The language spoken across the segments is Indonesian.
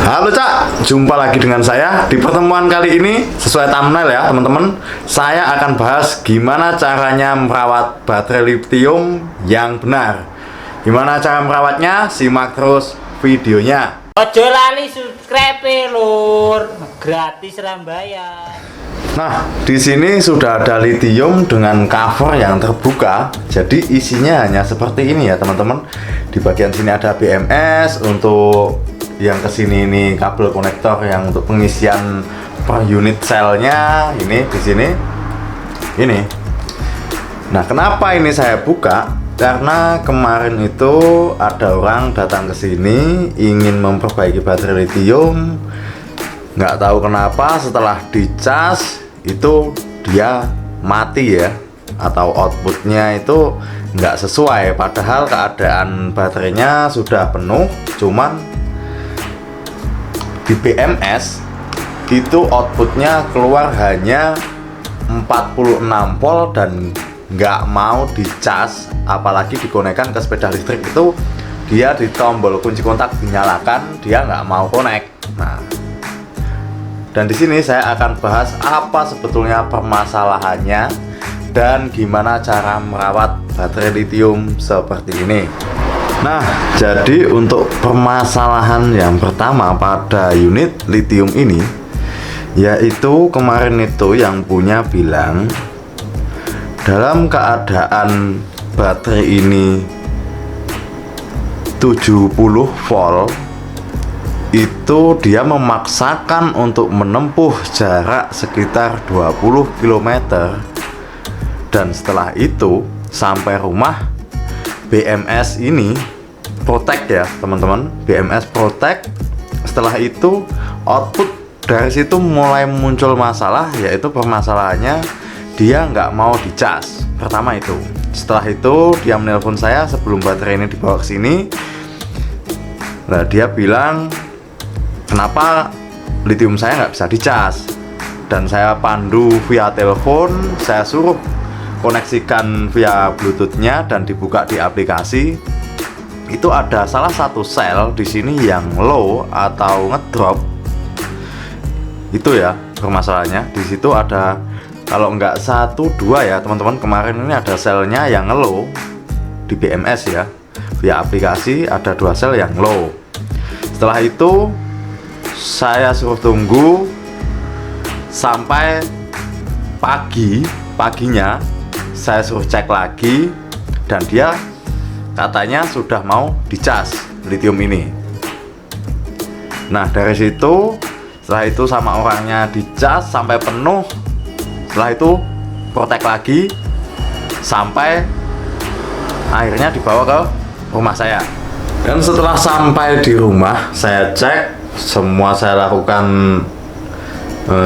Halo Cak, jumpa lagi dengan saya. Di pertemuan kali ini, sesuai thumbnail ya teman-teman, saya akan bahas gimana caranya merawat baterai lithium yang benar. Gimana cara merawatnya? Simak terus videonya. Ojo lali subscribe lur, gratis rambayar. Nah, di sini sudah ada lithium dengan cover yang terbuka. Jadi isinya hanya seperti ini ya teman-teman. Di bagian sini ada BMS untuk yang kesini ini kabel konektor yang untuk pengisian per unit selnya ini di sini. Ini. Nah, kenapa ini saya buka? Karena kemarin itu ada orang datang ke sini ingin memperbaiki baterai lithium. Nggak tahu kenapa setelah dicas itu dia mati ya, atau outputnya itu nggak sesuai, padahal keadaan baterainya sudah penuh, cuman di BMS itu outputnya keluar hanya 46 volt dan nggak mau dicas, apalagi dikonekkan ke sepeda listrik itu dia di tombol kunci kontak dinyalakan, dia nggak mau konek. Nah, dan di sini saya akan bahas apa sebetulnya permasalahannya dan gimana cara merawat baterai lithium seperti ini. Nah, jadi untuk permasalahan yang pertama pada unit lithium ini, yaitu kemarin itu yang punya bilang dalam keadaan baterai ini 70 volt itu dia memaksakan untuk menempuh jarak sekitar 20 km, dan setelah itu sampai rumah BMS ini protect ya teman-teman, BMS protect. Setelah itu output dari situ mulai muncul masalah, yaitu permasalahannya dia nggak mau dicas. Pertama itu, setelah itu dia menelpon saya sebelum baterai ini dibawa ke sini. Nah, dia bilang kenapa lithium saya nggak bisa dicas, dan saya pandu via telepon, saya suruh koneksikan via bluetoothnya dan dibuka di aplikasi. Itu ada salah satu sel di sini yang low atau ngedrop. Itu ya permasalahannya. Di situ ada, kalau nggak 1, 2 ya teman-teman, kemarin ini ada selnya yang low di BMS ya, via aplikasi ada 2 sel yang low. Setelah itu saya suruh tunggu sampai paginya saya suruh cek lagi, dan dia katanya sudah mau dicas lithium ini. Nah, dari situ setelah itu sama orangnya dicas sampai penuh, setelah itu protek lagi sampai akhirnya dibawa ke rumah saya. Dan setelah sampai di rumah saya cek, semua saya lakukan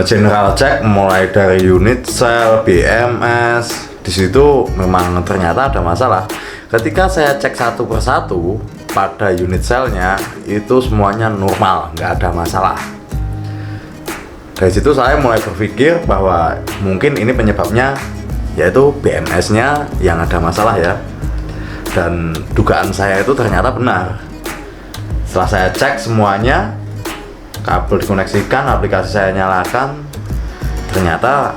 general check mulai dari unit sel, BMS. Di situ memang ternyata ada masalah. Ketika saya cek satu persatu pada unit selnya itu semuanya normal, nggak ada masalah. Dari situ saya mulai berpikir bahwa mungkin ini penyebabnya yaitu BMS-nya yang ada masalah ya. Dan dugaan saya itu ternyata benar. Setelah saya cek semuanya, kabel dikoneksikan, aplikasi saya nyalakan, ternyata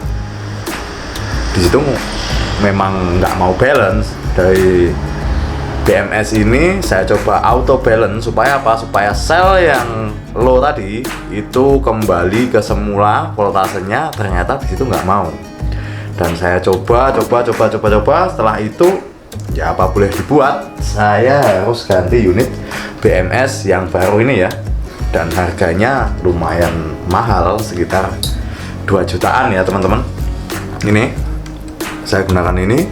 di situ memang nggak mau balance. Dari BMS ini saya coba auto balance supaya apa? Supaya sel yang low tadi itu kembali ke semula voltasenya, ternyata di situ nggak mau. Dan saya coba. Setelah itu ya apa boleh dibuat, saya harus ganti unit BMS yang baru ini ya. Dan harganya lumayan mahal, sekitar 2 jutaan ya teman-teman. Ini saya gunakan ini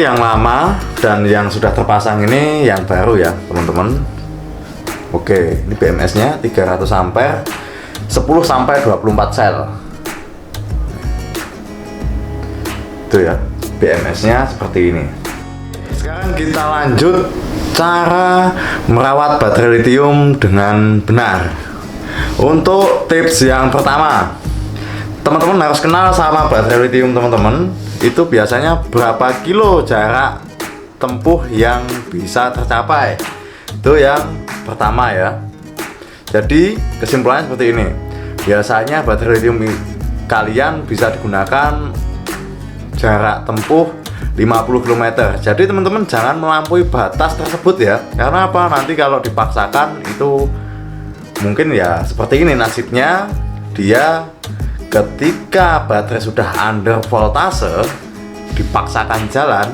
yang lama, dan yang sudah terpasang ini yang baru ya teman-teman. Oke, ini BMS nya 300 ampere 10 sampai 24 sel. Itu ya BMS nya seperti ini. Sekarang kita lanjut cara merawat baterai lithium dengan benar. Untuk tips yang pertama, teman-teman harus kenal sama baterai lithium teman-teman. Itu biasanya berapa kilo jarak tempuh yang bisa tercapai. Itu yang pertama ya. Jadi kesimpulannya seperti ini. Biasanya baterai lithium kalian bisa digunakan jarak tempuh 50 km. Jadi teman-teman jangan melampaui batas tersebut ya. Karena apa? Nanti kalau dipaksakan itu mungkin ya seperti ini nasibnya. Dia ketika baterai sudah under voltase dipaksakan jalan,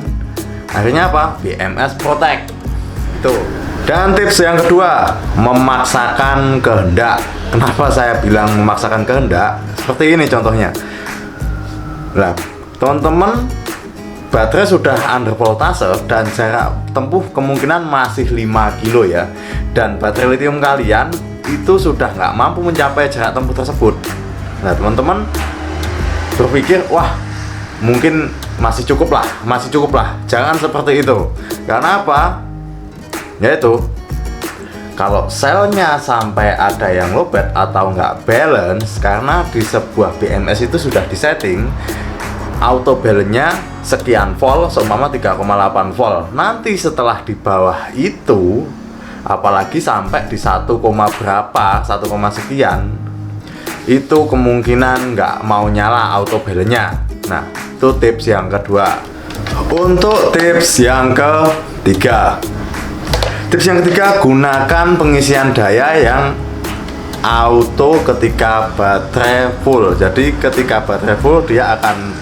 akhirnya apa? BMS protect itu. Dan tips yang kedua, memaksakan kehendak. Kenapa saya bilang memaksakan kehendak? Seperti ini contohnya. Nah, teman-teman, baterai sudah under voltase dan jarak tempuh kemungkinan masih 5 kilo ya. Dan baterai lithium kalian itu sudah nggak mampu mencapai jarak tempuh tersebut. Nah, teman-teman berpikir, wah mungkin masih cukup lah. Jangan seperti itu. Karena apa? Yaitu kalau selnya sampai ada yang lowbat atau nggak balance, karena di sebuah BMS itu sudah disetting auto balance-nya sekian volt, seumpama 3,8 volt. Nanti setelah di bawah itu, apalagi sampai di 1, berapa, 1, sekian, itu kemungkinan nggak mau nyala auto balance-nya. Nah, itu tips yang kedua. Untuk tips yang ketiga, gunakan pengisian daya yang auto ketika baterai full. Jadi ketika baterai full dia akan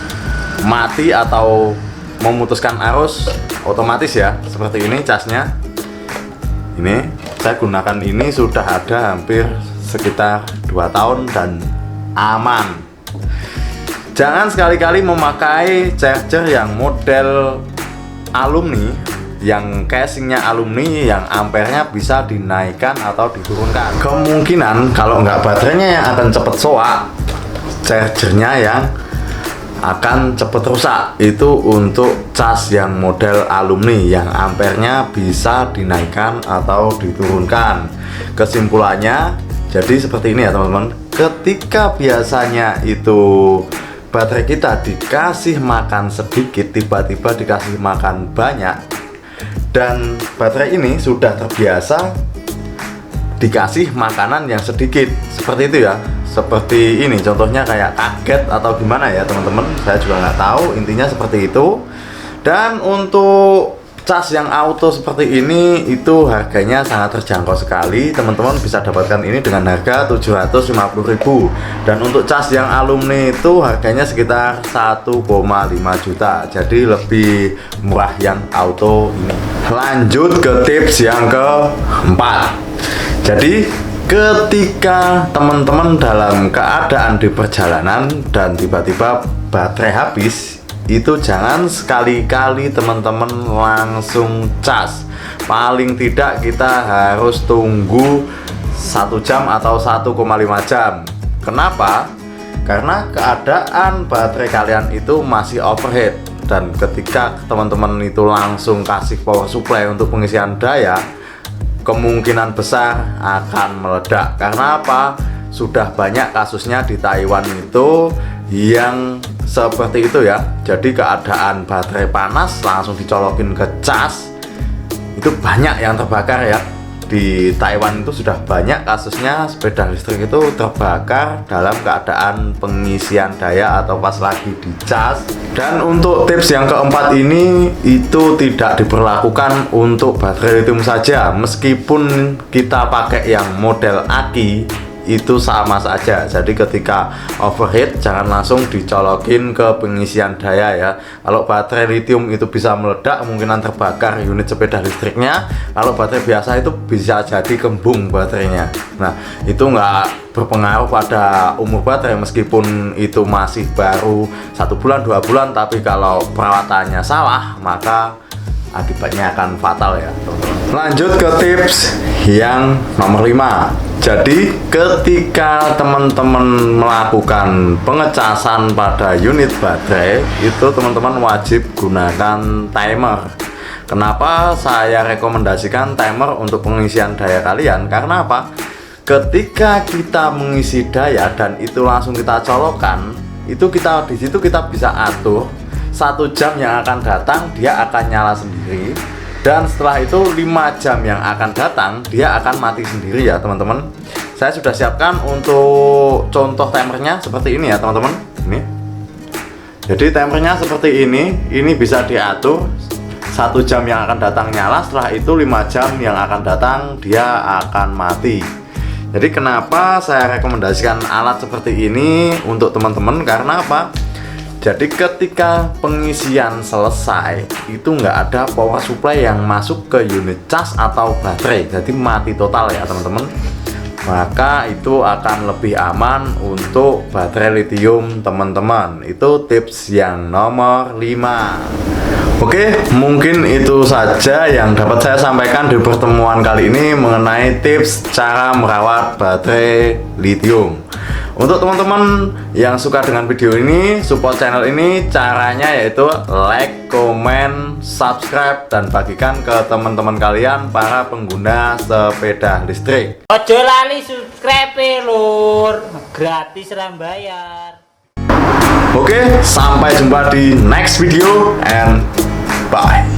mati atau memutuskan arus otomatis ya. Seperti ini casnya. Ini saya gunakan ini sudah ada hampir sekitar 2 tahun dan aman. Jangan sekali-kali memakai charger yang model alumni, yang casingnya alumni, yang ampernya bisa dinaikkan atau diturunkan. Kemungkinan kalau nggak baterainya yang akan cepet soak, chargernya yang akan cepet rusak. Itu untuk cas yang model alumni, yang ampernya bisa dinaikkan atau diturunkan. Kesimpulannya jadi seperti ini ya teman-teman. Ketika biasanya itu baterai kita dikasih makan sedikit, tiba-tiba dikasih makan banyak, dan baterai ini sudah terbiasa dikasih makanan yang sedikit, seperti itu ya. Seperti ini contohnya, kayak kaget atau gimana ya teman-teman, saya juga nggak tahu, intinya seperti itu. Dan untuk cas yang auto seperti ini itu harganya sangat terjangkau sekali. Teman-teman bisa dapatkan ini dengan harga 750.000. Dan untuk cas yang alumni itu harganya sekitar 1,5 juta. Jadi lebih murah yang auto ini. Lanjut ke tips yang keempat. Jadi ketika teman-teman dalam keadaan di perjalanan dan tiba-tiba baterai habis, itu jangan sekali-kali teman-teman langsung cas. Paling tidak kita harus tunggu 1 jam atau 1,5 jam. Kenapa? Karena keadaan baterai kalian itu masih overheat. Dan ketika teman-teman itu langsung kasih power supply untuk pengisian daya, kemungkinan besar akan meledak. Karena apa? Sudah banyak kasusnya di Taiwan itu yang seperti itu ya. Jadi keadaan baterai panas langsung dicolokin ke cas, itu banyak yang terbakar ya. Di Taiwan itu sudah banyak kasusnya sepeda listrik itu terbakar dalam keadaan pengisian daya atau pas lagi dicas. Dan untuk tips yang keempat ini itu tidak diberlakukan untuk baterai lithium saja. Meskipun kita pakai yang model aki, itu sama saja. Jadi ketika overheat jangan langsung dicolokin ke pengisian daya ya. Kalau baterai lithium itu bisa meledak, kemungkinan terbakar unit sepeda listriknya. Kalau baterai biasa itu bisa jadi kembung baterainya. Nah, itu nggak berpengaruh pada umur baterai, meskipun itu masih baru 1 bulan 2 bulan, tapi kalau perawatannya salah maka akibatnya akan fatal ya teman-teman. Lanjut ke tips yang nomor 5. Jadi ketika teman-teman melakukan pengecasan pada unit baterai, itu teman-teman wajib gunakan timer. Kenapa saya rekomendasikan timer untuk pengisian daya kalian? Karena apa? Ketika kita mengisi daya dan itu langsung kita colokkan, itu kita di situ kita bisa atur 1 jam yang akan datang dia akan nyala sendiri, dan setelah itu 5 jam yang akan datang dia akan mati sendiri ya teman-teman. saya sudah siapkan untuk contoh timernya seperti ini ya teman-teman. Ini. Jadi timernya seperti ini bisa diatur 1 jam yang akan datang nyala, setelah itu 5 jam yang akan datang dia akan mati. Jadi kenapa saya rekomendasikan alat seperti ini untuk teman-teman, karena apa? Jadi ketika pengisian selesai itu nggak ada power supply yang masuk ke unit cas atau baterai, jadi mati total ya teman-teman. Maka itu akan lebih aman untuk baterai lithium teman-teman. Itu tips yang nomor 5. Oke, mungkin itu saja yang dapat saya sampaikan di pertemuan kali ini mengenai tips cara merawat baterai lithium. Untuk teman-teman yang suka dengan video ini, support channel ini, caranya yaitu like, comment, subscribe, dan bagikan ke teman-teman kalian para pengguna sepeda listrik. Ojo lali subscribe lur, gratis rambayar. Oke, sampai jumpa di next video and bye.